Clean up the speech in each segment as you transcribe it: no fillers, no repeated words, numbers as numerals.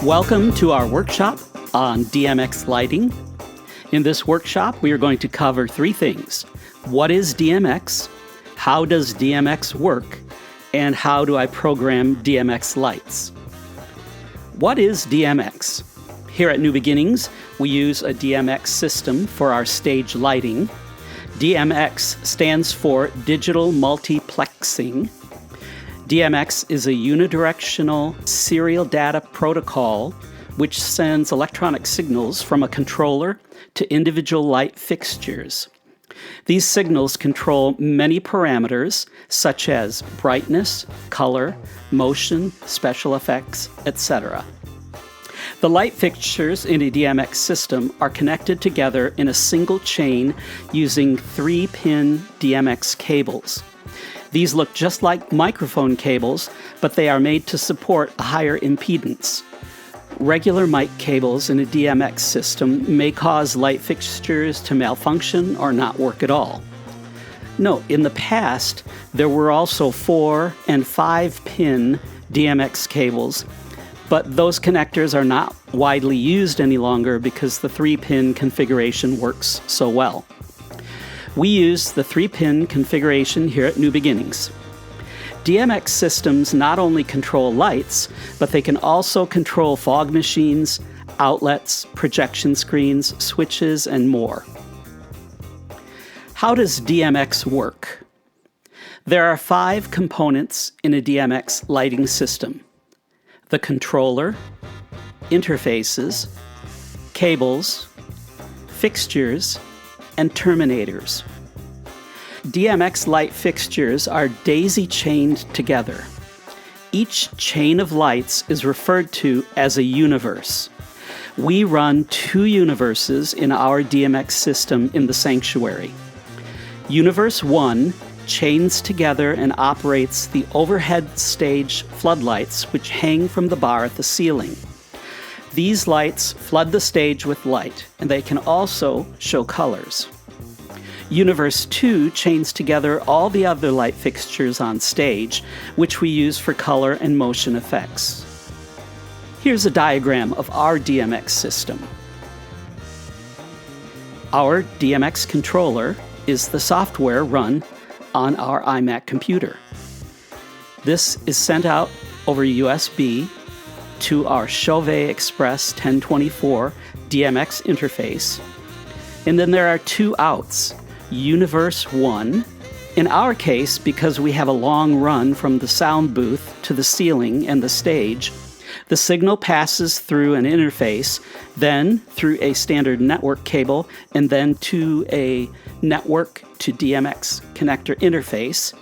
Welcome to our workshop on DMX lighting. In this workshop, we are going to cover three things. What is DMX? How does DMX work? And how do I program DMX lights? What is DMX? Here at New Beginnings, we use a DMX system for our stage lighting. DMX stands for Digital Multiplexing. DMX is a unidirectional serial data protocol which sends electronic signals from a controller to individual light fixtures. These signals control many parameters such as brightness, color, motion, special effects, etc. The light fixtures in a DMX system are connected together in a single chain using 3-pin DMX cables. These look just like microphone cables, but they are made to support a higher impedance. Regular mic cables in a DMX system may cause light fixtures to malfunction or not work at all. Note, in the past, there were also 4- and 5-pin DMX cables, but those connectors are not widely used any longer because the 3-pin configuration works so well. We use the 3-pin configuration here at New Beginnings. DMX systems not only control lights, but they can also control fog machines, outlets, projection screens, switches, and more. How does DMX work? There are 5 components in a DMX lighting system: the controller, interfaces, cables, fixtures, and terminators. DMX light fixtures are daisy-chained together. Each chain of lights is referred to as a universe. We run 2 universes in our DMX system in the sanctuary. Universe 1 chains together and operates the overhead stage floodlights which hang from the bar at the ceiling. These lights flood the stage with light, and they can also show colors. Universe 2 chains together all the other light fixtures on stage, which we use for color and motion effects. Here's a diagram of our DMX system. Our DMX controller is the software run on our iMac computer. This is sent out over USB to our Chauvet Express 1024 DMX interface. And then there are 2 outs. Universe 1. In our case, because we have a long run from the sound booth to the ceiling and the stage, the signal passes through an interface, then through a standard network cable, and then to a network to DMX connector interface.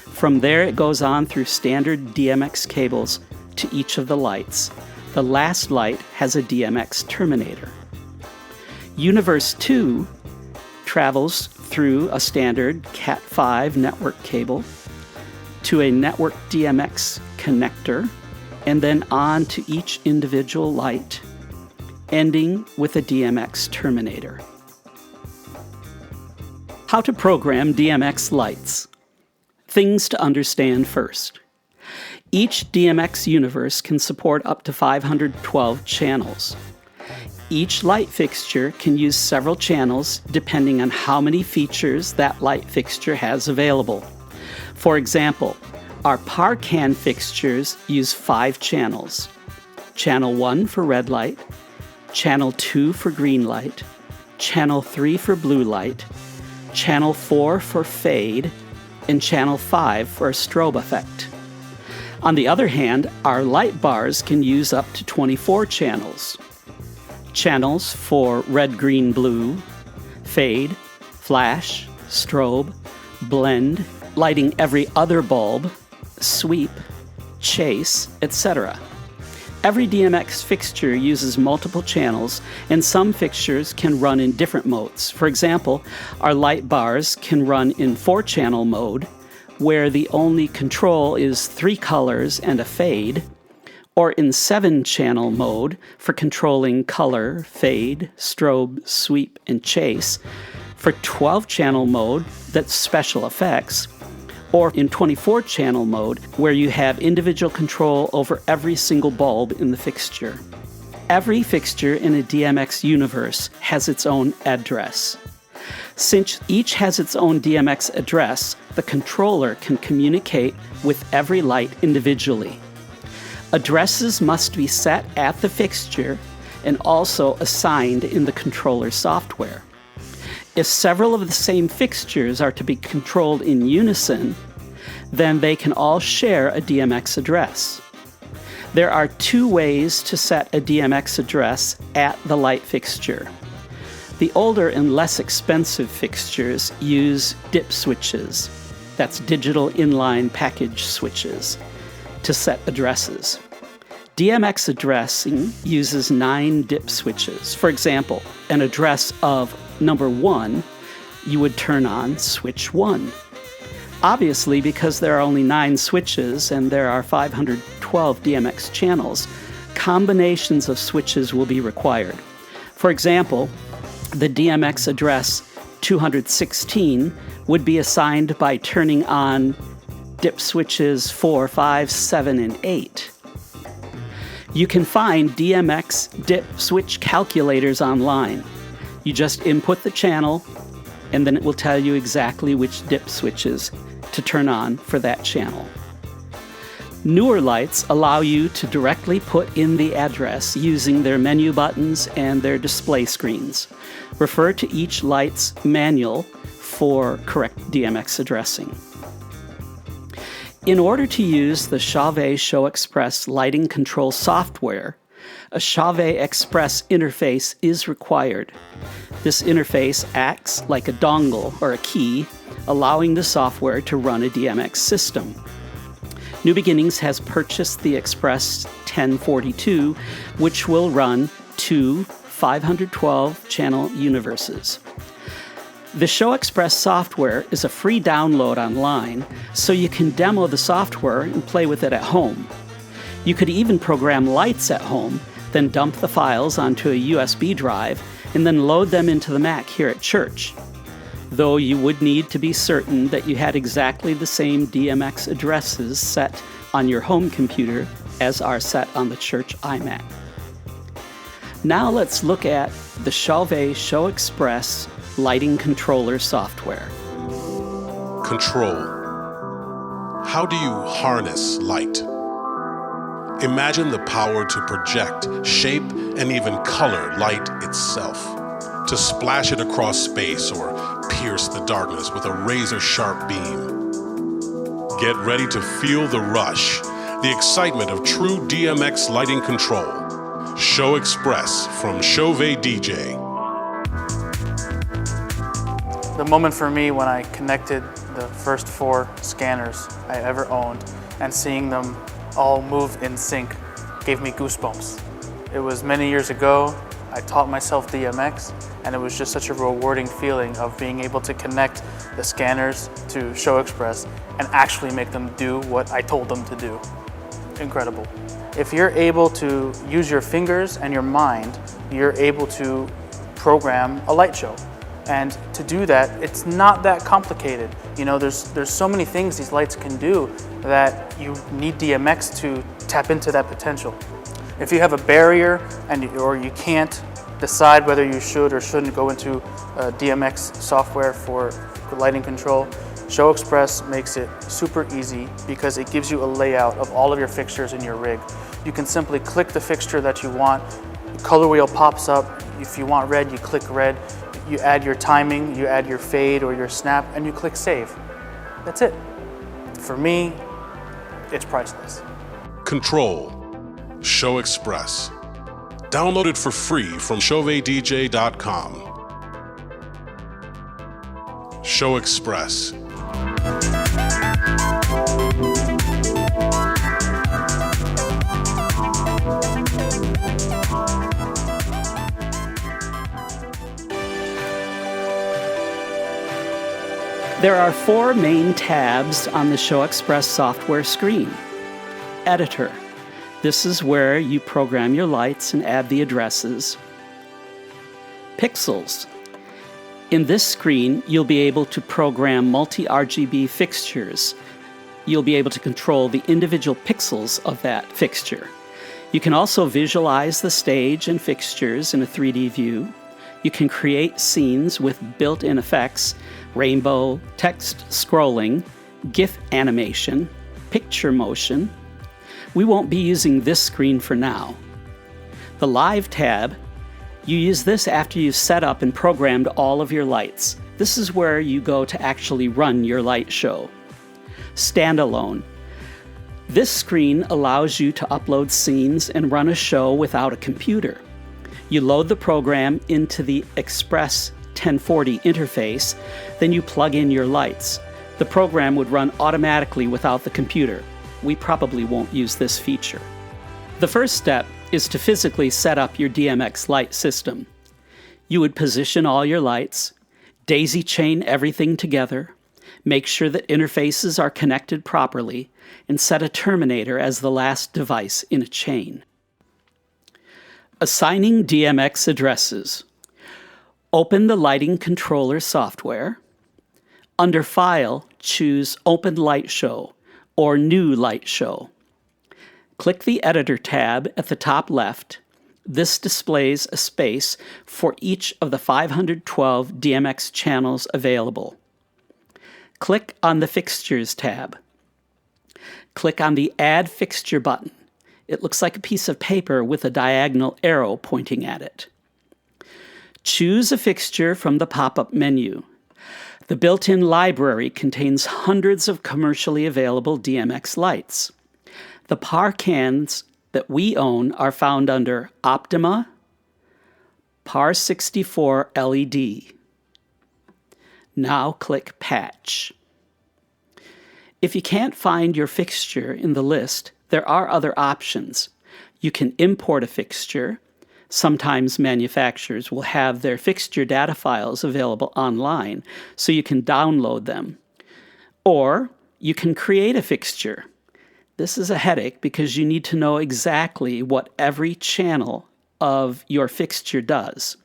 From there, it goes on through standard DMX cables to each of the lights. The last light has a DMX terminator. Universe 2 travels through a standard Cat5 network cable to a network DMX connector, and then on to each individual light, ending with a DMX terminator. How to program DMX lights. Things to understand first. Each DMX universe can support up to 512 channels. Each light fixture can use several channels depending on how many features that light fixture has available. For example, our Parcan fixtures use 5 channels. Channel 1 for red light, Channel 2 for green light, Channel 3 for blue light, Channel 4 for fade, and Channel 5 for a strobe effect. On the other hand, our light bars can use up to 24 channels. Channels for red, green, blue, fade, flash, strobe, blend, lighting every other bulb, sweep, chase, etc. Every DMX fixture uses multiple channels, and some fixtures can run in different modes. For example, our light bars can run in 4-channel mode, where the only control is 3 colors and a fade, or in 7-channel mode for controlling color, fade, strobe, sweep, and chase, for 12-channel mode that's special effects, or in 24-channel mode where you have individual control over every single bulb in the fixture. Every fixture in a DMX universe has its own address. Since each has its own DMX address, the controller can communicate with every light individually. Addresses must be set at the fixture and also assigned in the controller software. If several of the same fixtures are to be controlled in unison, then they can all share a DMX address. There are two ways to set a DMX address at the light fixture. The older and less expensive fixtures use DIP switches, that's digital inline package switches, to set addresses. DMX addressing uses 9 DIP switches. For example, an address of number 1, you would turn on switch 1. Obviously, because there are only 9 switches and there are 512 DMX channels, combinations of switches will be required. For example, the DMX address 216 would be assigned by turning on DIP switches 4, 5, 7, and 8. You can find DMX DIP switch calculators online. You just input the channel, and then it will tell you exactly which DIP switches to turn on for that channel. Newer lights allow you to directly put in the address using their menu buttons and their display screens. Refer to each light's manual for correct DMX addressing. In order to use the Chauvet Show Express lighting control software, a Chauvet Express interface is required. This interface acts like a dongle or a key, allowing the software to run a DMX system. New Beginnings has purchased the Express 1042, which will run 2 512-channel universes. The Show Express software is a free download online, so you can demo the software and play with it at home. You could even program lights at home, then dump the files onto a USB drive, and then load them into the Mac here at church. Though you would need to be certain that you had exactly the same DMX addresses set on your home computer as are set on the church iMac. Now let's look at the Chauvet Show Express lighting controller software. Control. How do you harness light? Imagine the power to project, shape, and even color light itself, to splash it across space or pierce the darkness with a razor-sharp beam. Get ready to feel the rush, the excitement of true DMX lighting control. Show Express from Chauvet DJ. The moment for me when I connected the first 4 scanners I ever owned and seeing them all move in sync gave me goosebumps. It was many years ago. I taught myself DMX, and it was just such a rewarding feeling of being able to connect the scanners to Show Express and actually make them do what I told them to do. Incredible. If you're able to use your fingers and your mind, you're able to program a light show. And to do that, it's not that complicated. You know, there's so many things these lights can do that you need DMX to tap into that potential. If you have a barrier or you can't decide whether you should or shouldn't go into DMX software for lighting control, Show Express makes it super easy because it gives you a layout of all of your fixtures in your rig. You can simply click the fixture that you want, the color wheel pops up. If you want red, you click red. You add your timing, you add your fade or your snap, and you click save. That's it. For me, it's priceless. Control. Show Express. Download it for free from chauvetdj.com. Show Express. There are 4 main tabs on the Show Express software screen. Editor. This is where you program your lights and add the addresses. Pixels. In this screen, you'll be able to program multi-RGB fixtures. You'll be able to control the individual pixels of that fixture. You can also visualize the stage and fixtures in a 3D view. You can create scenes with built-in effects, rainbow, text scrolling, GIF animation, picture motion. We won't be using this screen for now. The Live tab, you use this after you've set up and programmed all of your lights. This is where you go to actually run your light show. Standalone. This screen allows you to upload scenes and run a show without a computer. You load the program into the Express 1040 interface, then you plug in your lights. The program would run automatically without the computer. We probably won't use this feature. The first step is to physically set up your DMX light system. You would position all your lights, daisy chain everything together, make sure that interfaces are connected properly, and set a terminator as the last device in a chain. Assigning DMX addresses. Open the lighting controller software. Under File, choose Open Light Show or New Light Show. Click the Editor tab at the top left. This displays a space for each of the 512 DMX channels available. Click on the Fixtures tab. Click on the Add Fixture button. It looks like a piece of paper with a diagonal arrow pointing at it. Choose a fixture from the pop-up menu. The built-in library contains hundreds of commercially available DMX lights. The PAR cans that we own are found under Optima, PAR 64 LED. Now click Patch. If you can't find your fixture in the list, there are other options. You can import a fixture. Sometimes manufacturers will have their fixture data files available online, so you can download them. Or you can create a fixture. This is a headache because you need to know exactly what every channel of your fixture does.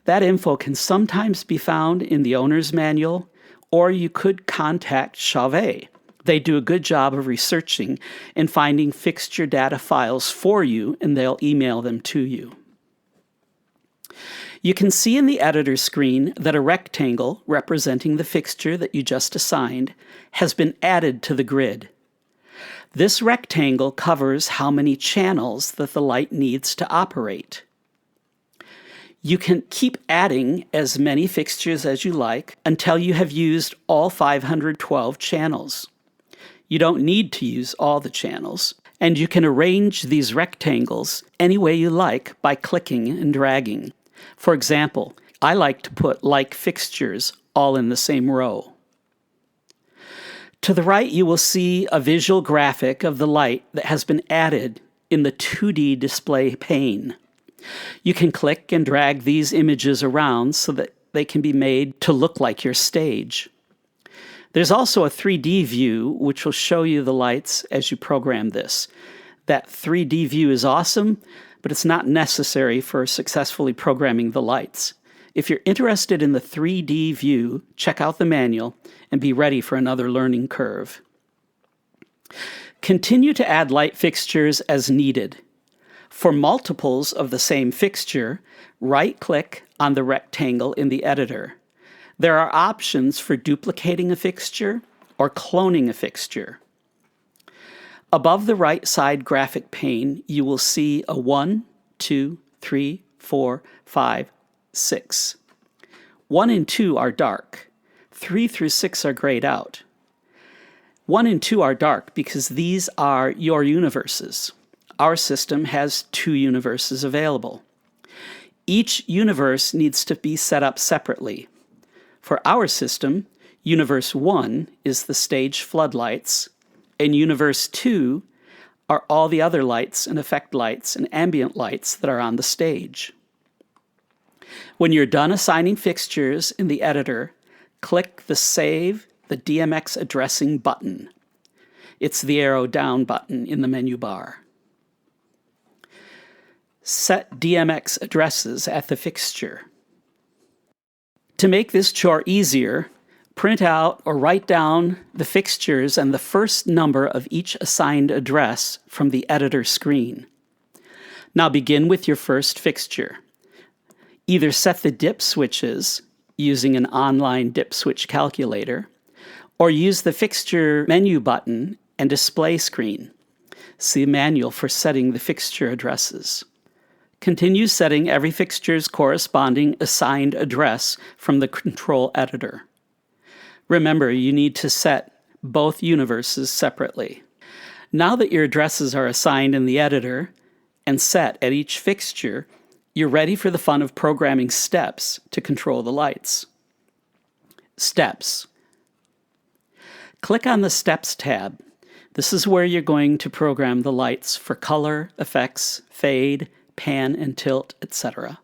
That info can sometimes be found in the owner's manual, or you could contact Chauvet. They do a good job of researching and finding fixture data files for you, and they'll email them to you. You can see in the editor screen that a rectangle representing the fixture that you just assigned has been added to the grid. This rectangle covers how many channels that the light needs to operate. You can keep adding as many fixtures as you like until you have used all 512 channels. You don't need to use all the channels, and you can arrange these rectangles any way you like by clicking and dragging. For example, I like to put like fixtures all in the same row. To the right, you will see a visual graphic of the light that has been added in the 2D display pane. You can click and drag these images around so that they can be made to look like your stage. There's also a 3D view which will show you the lights as you program this. That 3D view is awesome, but it's not necessary for successfully programming the lights. If you're interested in the 3D view, check out the manual and be ready for another learning curve. Continue to add light fixtures as needed. For multiples of the same fixture, right-click on the rectangle in the editor. There are options for duplicating a fixture or cloning a fixture. Above the right side graphic pane, you will see a 1, 2, 3, 4, 5, 6. 1 and 2 are dark. 3 through 6 are grayed out. 1 and 2 are dark because these are your universes. Our system has 2 universes available. Each universe needs to be set up separately. For our system, Universe 1 is the stage floodlights, and Universe 2 are all the other lights and effect lights and ambient lights that are on the stage. When you're done assigning fixtures in the editor, click the Save the DMX Addressing button. It's the arrow down button in the menu bar. Set DMX addresses at the fixture. To make this chore easier, print out or write down the fixtures and the first number of each assigned address from the editor screen. Now begin with your first fixture. Either set the dip switches using an online dip switch calculator, or use the fixture menu button and display screen. See the manual for setting the fixture addresses. Continue setting every fixture's corresponding assigned address from the control editor. Remember, you need to set both universes separately. Now that your addresses are assigned in the editor and set at each fixture, you're ready for the fun of programming steps to control the lights. Steps. Click on the Steps tab. This is where you're going to program the lights for color, effects, fade, pan and tilt, etc.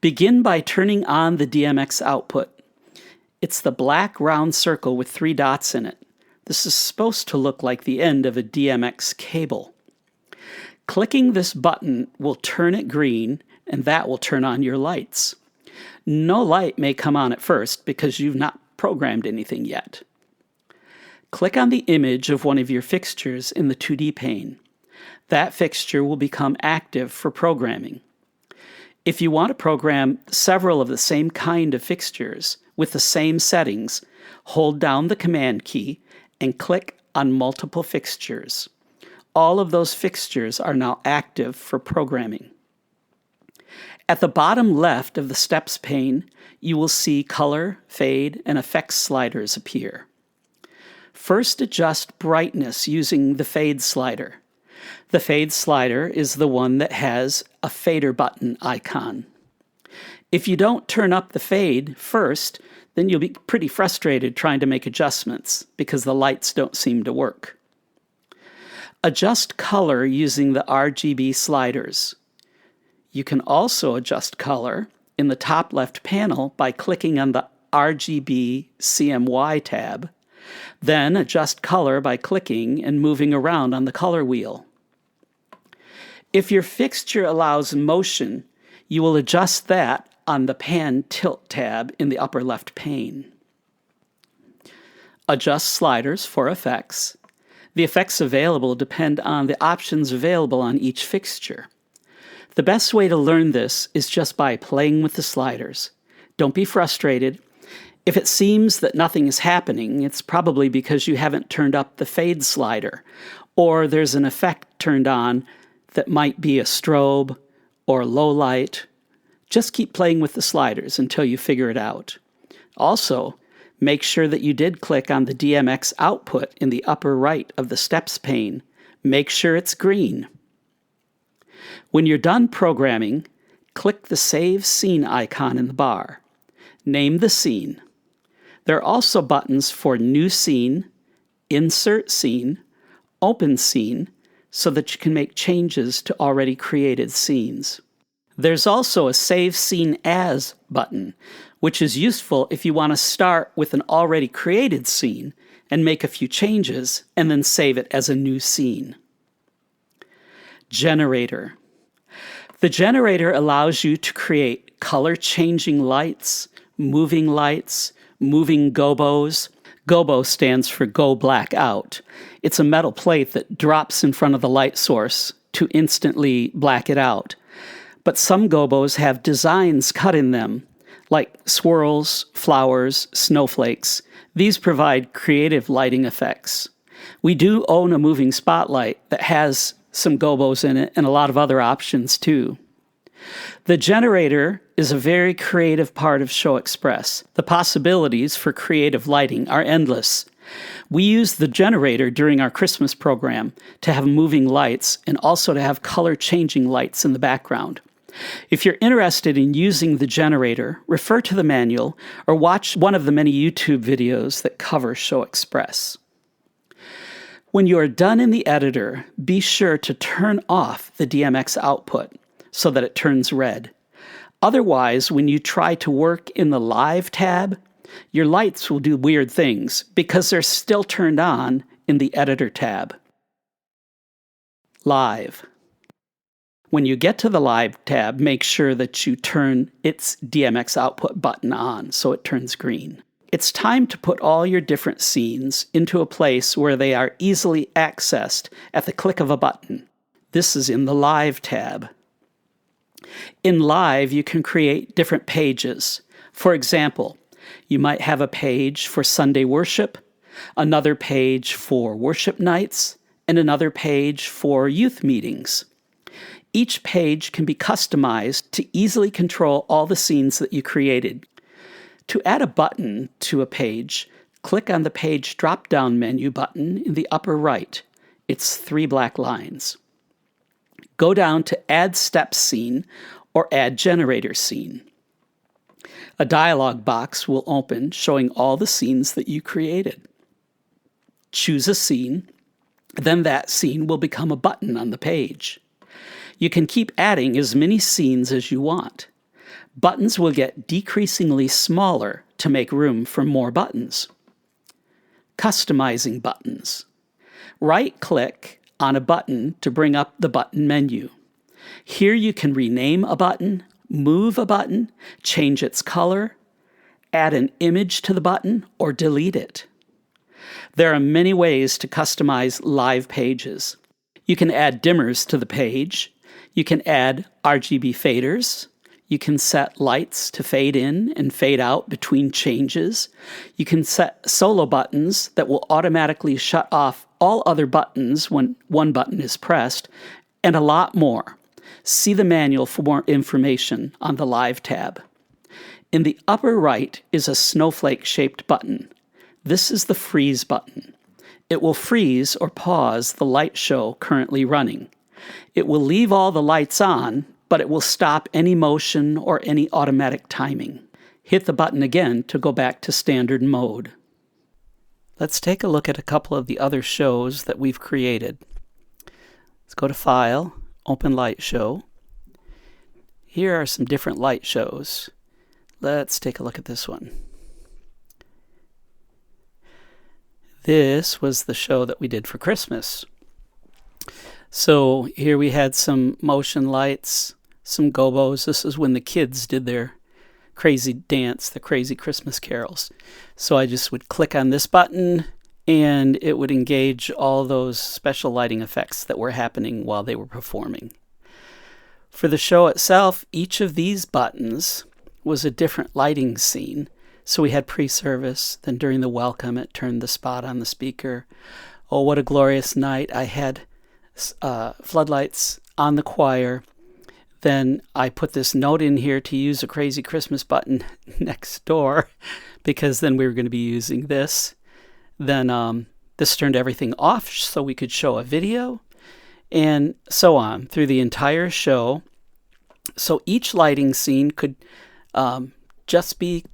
Begin by turning on the DMX output. It's the black round circle with 3 dots in it. This is supposed to look like the end of a DMX cable. Clicking this button will turn it green, and that will turn on your lights. No light may come on at first because you've not programmed anything yet. Click on the image of one of your fixtures in the 2D pane. That fixture will become active for programming. If you want to program several of the same kind of fixtures with the same settings, hold down the Command key and click on multiple fixtures. All of those fixtures are now active for programming. At the bottom left of the Steps pane, you will see color, fade, and effects sliders appear. First, adjust brightness using the fade slider. The fade slider is the one that has a fader button icon. If you don't turn up the fade first, then you'll be pretty frustrated trying to make adjustments because the lights don't seem to work. Adjust color using the RGB sliders. You can also adjust color in the top left panel by clicking on the RGB CMY tab. Then adjust color by clicking and moving around on the color wheel. If your fixture allows motion, you will adjust that on the Pan Tilt tab in the upper left pane. Adjust sliders for effects. The effects available depend on the options available on each fixture. The best way to learn this is just by playing with the sliders. Don't be frustrated. If it seems that nothing is happening, it's probably because you haven't turned up the fade slider, or there's an effect turned on that might be a strobe or low light. Just keep playing with the sliders until you figure it out. Also, make sure that you did click on the DMX output in the upper right of the Steps pane. Make sure it's green. When you're done programming, click the Save Scene icon in the bar. Name the scene. There are also buttons for New Scene, Insert Scene, Open Scene, so that you can make changes to already created scenes. There's also a Save Scene As button, which is useful if you want to start with an already created scene and make a few changes and then save it as a new scene. Generator. The generator allows you to create color-changing lights, moving gobos. Gobo stands for Go Black Out. It's a metal plate that drops in front of the light source to instantly black it out. But some gobos have designs cut in them, like swirls, flowers, snowflakes. These provide creative lighting effects. We do own a moving spotlight that has some gobos in it and a lot of other options too. The generator is a very creative part of Show Express. The possibilities for creative lighting are endless. We use the generator during our Christmas program to have moving lights and also to have color-changing lights in the background. If you're interested in using the generator, refer to the manual or watch one of the many YouTube videos that cover Show Express. When you are done in the editor, be sure to turn off the DMX output so that it turns red. Otherwise, when you try to work in the Live tab, your lights will do weird things because they're still turned on in the Editor tab. Live. When you get to the Live tab, make sure that you turn its DMX output button on so it turns green. It's time to put all your different scenes into a place where they are easily accessed at the click of a button. This is in the Live tab. In Live, you can create different pages. For example, you might have a page for Sunday worship, another page for worship nights, and another page for youth meetings. Each page can be customized to easily control all the scenes that you created. To add a button to a page, click on the Page drop-down menu button in the upper right. It's 3 black lines. Go down to Add Step Scene or Add Generator Scene. A dialog box will open showing all the scenes that you created. Choose a scene, then that scene will become a button on the page. You can keep adding as many scenes as you want. Buttons will get decreasingly smaller to make room for more buttons. Customizing buttons. Right-click on a button to bring up the button menu. Here you can rename a button, move a button, change its color, add an image to the button, or delete it. There are many ways to customize live pages. You can add dimmers to the page. You can add RGB faders. You can set lights to fade in and fade out between changes. You can set solo buttons that will automatically shut off all other buttons when one button is pressed, and a lot more. See the manual for more information on the Live tab. In the upper right is a snowflake-shaped button. This is the freeze button. It will freeze or pause the light show currently running. It will leave all the lights on, but it will stop any motion or any automatic timing. Hit the button again to go back to standard mode. Let's take a look at a couple of the other shows that we've created. Let's go to File, Open Light Show. Here are some different light shows. Let's take a look at this one. This was the show that we did for Christmas. So here we had some motion lights, some gobos. This is when the kids did their crazy dance, the crazy Christmas carols. So I just would click on this button and it would engage all those special lighting effects that were happening while they were performing. For the show itself, each of these buttons was a different lighting scene. So we had pre-service, then during the welcome it turned the spot on the speaker. Oh, what a glorious night. I had floodlights on the choir. Then I put this note in here to use a crazy Christmas button next door, because then we were going to be using this. Then this turned everything off so we could show a video, and so on through the entire show. So each lighting scene could just be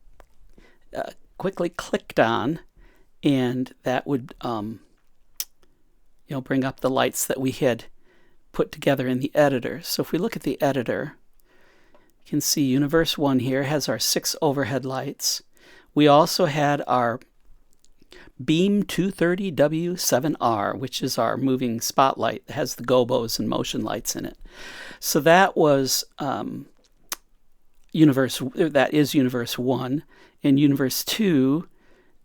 quickly clicked on, and that would bring up the lights that we had put together in the editor. So if we look at the editor, you can see Universe 1 here has our 6 overhead lights. We also had our Beam 230W7R, which is our moving spotlight that has the gobos and motion lights in it. So that was Universe 1, and Universe 2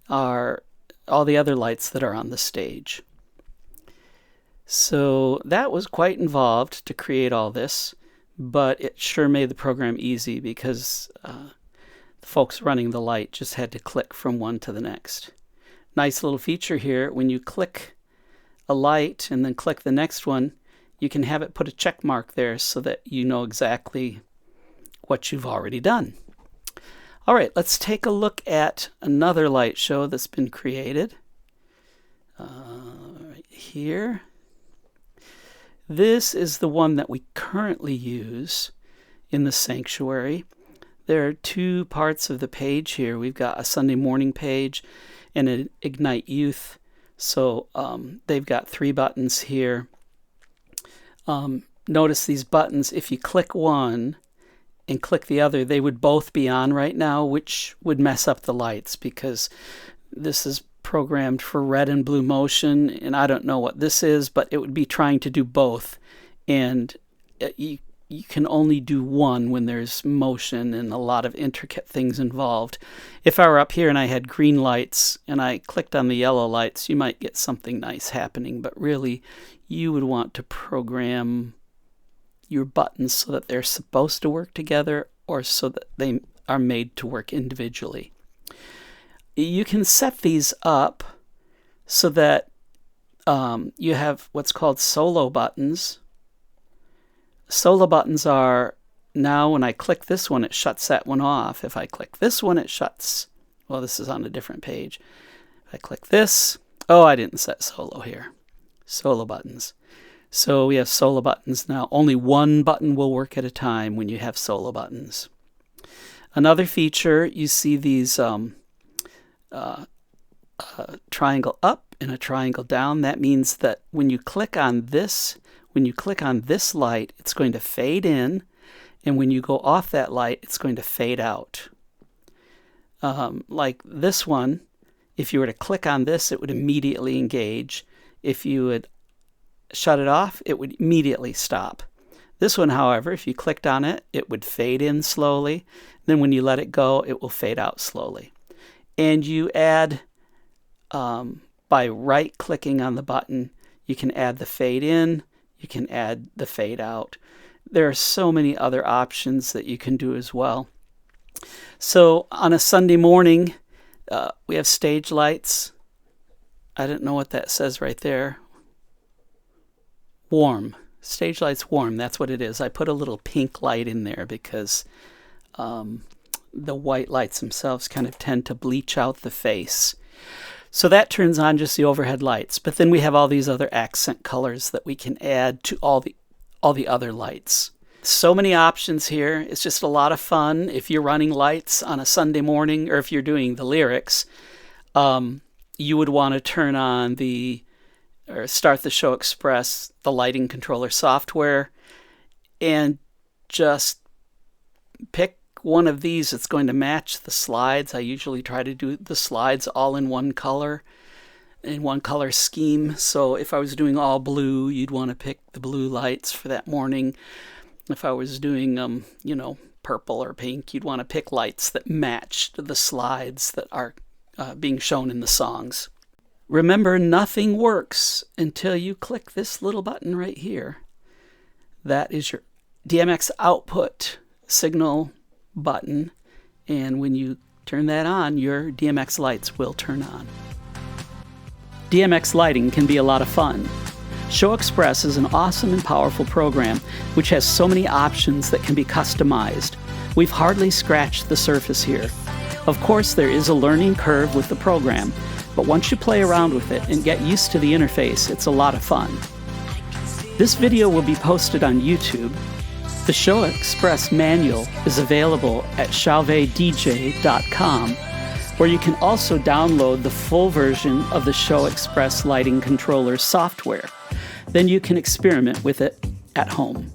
are all the other lights that are on the stage. So that was quite involved to create all this, but it sure made the program easy because the folks running the light just had to click from one to the next. Nice little feature here, when you click a light and then click the next one, you can have it put a check mark there so that you know exactly what you've already done. All right, let's take a look at another light show that's been created. Right here. This is the one that we currently use in the sanctuary. There are 2 parts of the page here. We've got a Sunday morning page and an Ignite Youth. So they've got 3 buttons here. Notice these buttons, if you click one and click the other, they would both be on right now, which would mess up the lights because this is programmed for red and blue motion, and I don't know what this is, but it would be trying to do both, and you you can only do one when there's motion and a lot of intricate things involved. If I were up here and I had green lights and I clicked on the yellow lights, you might get something nice happening, but really you would want to program your buttons so that they're supposed to work together or so that they are made to work individually. You can set these up so that you have what's called solo buttons. Solo buttons are, now when I click this one, it shuts that one off. If I click this one, it shuts. Well, this is on a different page. If I click this, oh, I didn't set solo here. Solo buttons. So we have solo buttons now. Only one button will work at a time when you have solo buttons. Another feature, you see these triangle up and a triangle down. That means that when you click on this light, it's going to fade in, and when you go off that light, it's going to fade out. Like this one, if you were to click on this, it would immediately engage. If you would shut it off, it would immediately stop. This one, however, if you clicked on it, it would fade in slowly. Then when you let it go, it will fade out slowly. And you add, by right-clicking on the button, you can add the fade in, you can add the fade out. There are so many other options that you can do as well. So on a Sunday morning, we have stage lights. I don't know what that says right there. Warm. Stage lights warm. That's what it is. I put a little pink light in there because the white lights themselves kind of tend to bleach out the face. So that turns on just the overhead lights. But then we have all these other accent colors that we can add to all the other lights. So many options here. It's just a lot of fun. If you're running lights on a Sunday morning, or if you're doing the lyrics, you would want to turn on or start the Show Express, the lighting controller software, and just pick one of these that's going to match the slides. I usually try to do the slides all in one color scheme. So if I was doing all blue, you'd want to pick the blue lights for that morning. If I was doing, purple or pink, you'd want to pick lights that matched the slides that are being shown in the songs. Remember, nothing works until you click this little button right here. That is your DMX output signal button, and when you turn that on, your DMX lights will turn on. DMX lighting can be a lot of fun. Show Express is an awesome and powerful program which has so many options that can be customized. We've hardly scratched the surface here. Of course, there is a learning curve with the program, but once you play around with it and get used to the interface, it's a lot of fun. This video will be posted on YouTube. The Show Express manual is available at chauvetdj.com, where you can also download the full version of the Show Express lighting controller software. Then you can experiment with it at home.